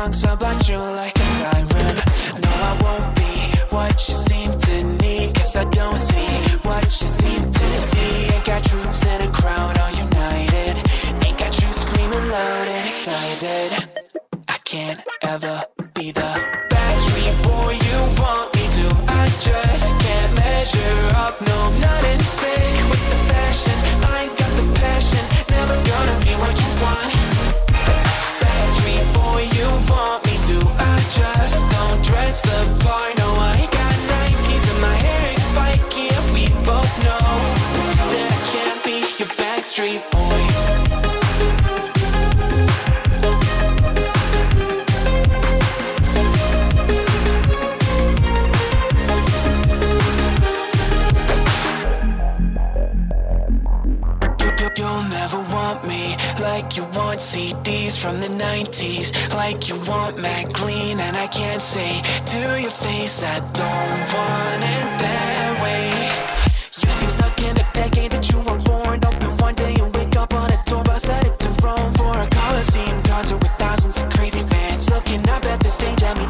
songs about you like a siren. No, I won't be what you seem to need, 'cause I don't see what you seem to see. Ain't got troops in a crowd all united, ain't got you screaming loud and excited. I can't ever be the backstreet boy you want me to. I just can't measure up, no, I'm not in sync with the fashion. I ain't got the passion, never gonna be what you want. Backstreet boy you want me to. I just don't dress the part, no, I ain't got Nikes and my hair ain't spiky, and we both know that I can't be your backstreet boy. You'll never want me like you want CDs from the 90s, like you want Mac Clean, and I can't say to your face I don't want it that way. You seem stuck in the decade that you were born. Open one day and wake up on a tour bus headed to Rome for a Coliseum concert with thousands of crazy fans looking up at the stage at me